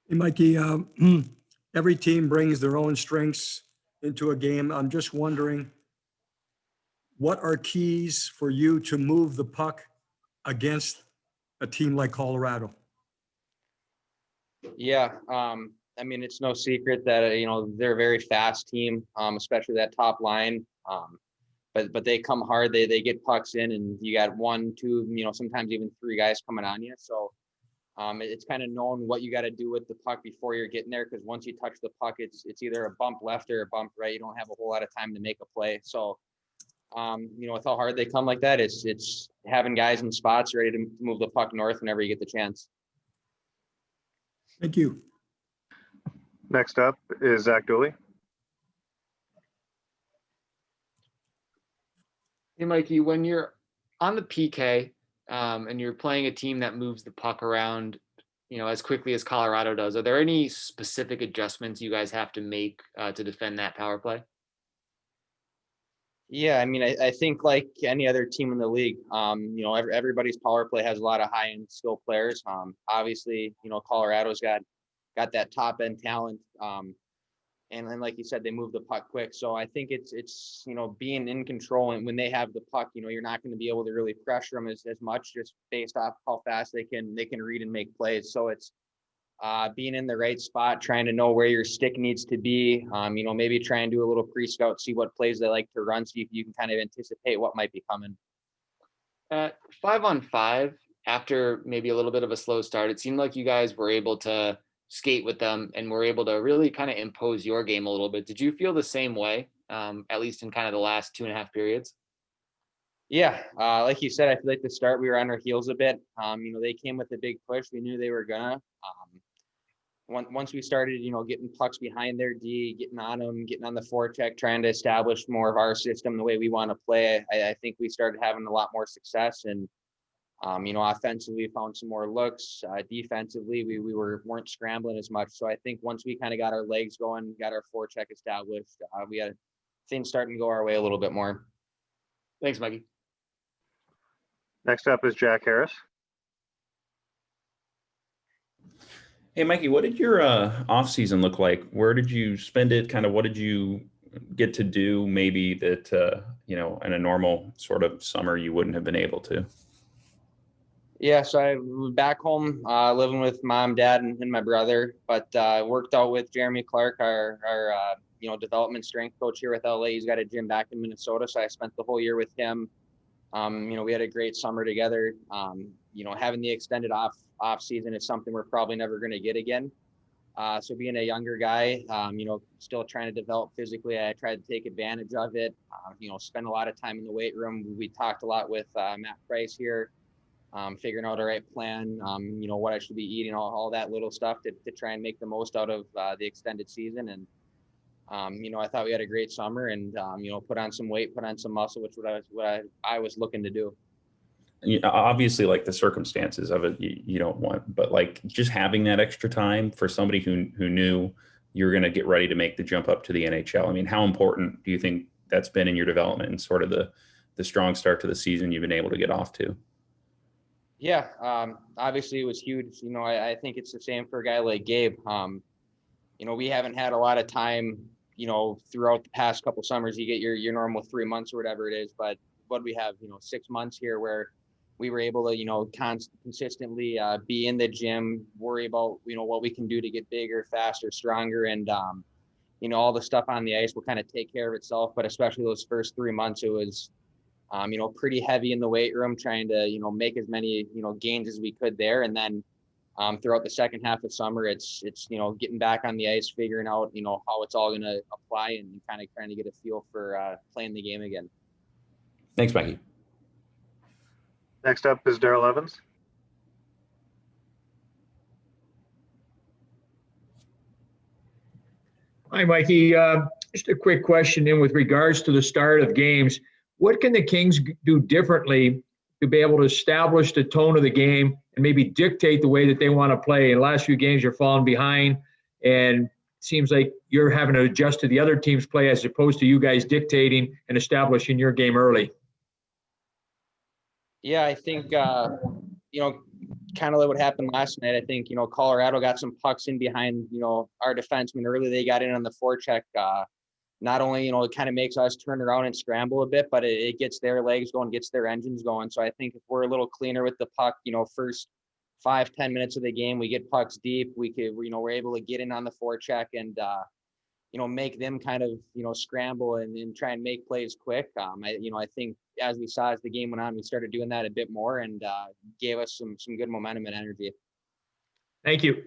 Hey, Mikey, every team brings their own strengths into a game. I'm just wondering, what are keys for you to move the puck against a team like Colorado? Yeah, I mean, it's no secret that they're a very fast team, especially that top line. But they come hard. They get pucks in, and you got one, two, sometimes even three guys coming on you. So it's kind of knowing what you got to do with the puck before you're getting there, because once you touch the puck, it's either a bump left or a bump right. You don't have a whole lot of time to make a play. So with how hard they come like that, it's having guys in spots ready to move the puck north whenever you get the chance. Thank you. Next up is Zach Dooley. Hey, Mikey, when you're on the PK and you're playing a team that moves the puck around, as quickly as Colorado does, are there any specific adjustments you guys have to make to defend that power play? Yeah, I mean, I think like any other team in the league, everybody's power play has a lot of high-end skill players. Obviously, Colorado's got that top-end talent. And like you said, they move the puck quick. So I think it's being in control, and when they have the puck, you're not going to be able to really pressure them as much, just based off how fast they can read and make plays. So it's being in the right spot, trying to know where your stick needs to be. Maybe try and do a little pre-scout, see what plays they like to run, so you can kind of anticipate what might be coming. At 5-on-5, after maybe a little bit of a slow start, it seemed like you guys were able to skate with them and were able to really kind of impose your game a little bit. Did you feel the same way, at least in kind of the last 2.5 periods? Yeah, like you said, I feel like the start we were on our heels a bit. They came with a big push. We knew they were gonna. Once we started, getting pucks behind their D, getting on them, getting on the forecheck, trying to establish more of our system the way we want to play, I think we started having a lot more success. And offensively, we found some more looks. Defensively, we weren't scrambling as much. So I think once we kind of got our legs going, got our forecheck established, we had things starting to go our way a little bit more. Thanks, Mikey. Next up is Jack Harris. Hey, Mikey, what did your off-season look like? Where did you spend it? Kind of what did you get to do maybe that, in a normal sort of summer you wouldn't have been able to? Yeah, so I was back home living with mom, dad, and my brother, but worked out with Jeremy Clark, our development strength coach here with LA. He's got a gym back in Minnesota, so I spent the whole year with him. We had a great summer together. Having the extended off season is something we're probably never going to get again. So being a younger guy, still trying to develop physically, I tried to take advantage of it. Spend a lot of time in the weight room. We talked a lot with Matt Price here, figuring out a right plan, what I should be eating, all that little stuff to try and make the most out of the extended season. And I thought we had a great summer, and put on some weight, put on some muscle, which what I was looking to do. Obviously, like the circumstances of it, you don't want, but like just having that extra time for somebody who knew you're going to get ready to make the jump up to the NHL. I mean, how important do you think that's been in your development and sort of the strong start to the season you've been able to get off to? Yeah, obviously it was huge. I think it's the same for a guy like Gabe. We haven't had a lot of time, throughout the past couple summers. You get your normal 3 months or whatever it is, but what we have, 6 months here where we were able to, consistently be in the gym, worry about, what we can do to get bigger, faster, stronger. And, all the stuff on the ice will kind of take care of itself. But especially those first 3 months, it was, pretty heavy in the weight room, trying to, make as many, gains as we could there. And then throughout the second half of summer, it's getting back on the ice, figuring out, how it's all going to apply, and kind of trying to get a feel for playing the game again. Thanks, Mikey. Next up is Daryl Evans. Hi, Mikey. Just a quick question in with regards to the start of games. What can the Kings do differently to be able to establish the tone of the game and maybe dictate the way that they want to play? In the last few games, you're falling behind, and it seems like you're having to adjust to the other team's play as opposed to you guys dictating and establishing your game early. Yeah, I think, kind of like what happened last night. I think, Colorado got some pucks in behind, our defensemen early. They got in on the forecheck. Not only, it kind of makes us turn around and scramble a bit, but it gets their legs going, gets their engines going. So I think if we're a little cleaner with the puck, first 5-10 minutes of the game, we get pucks deep. We're able to get in on the forecheck and, make them kind of, scramble and try and make plays quick. I think as we saw as the game went on, we started doing that a bit more and gave us some good momentum and energy. Thank you.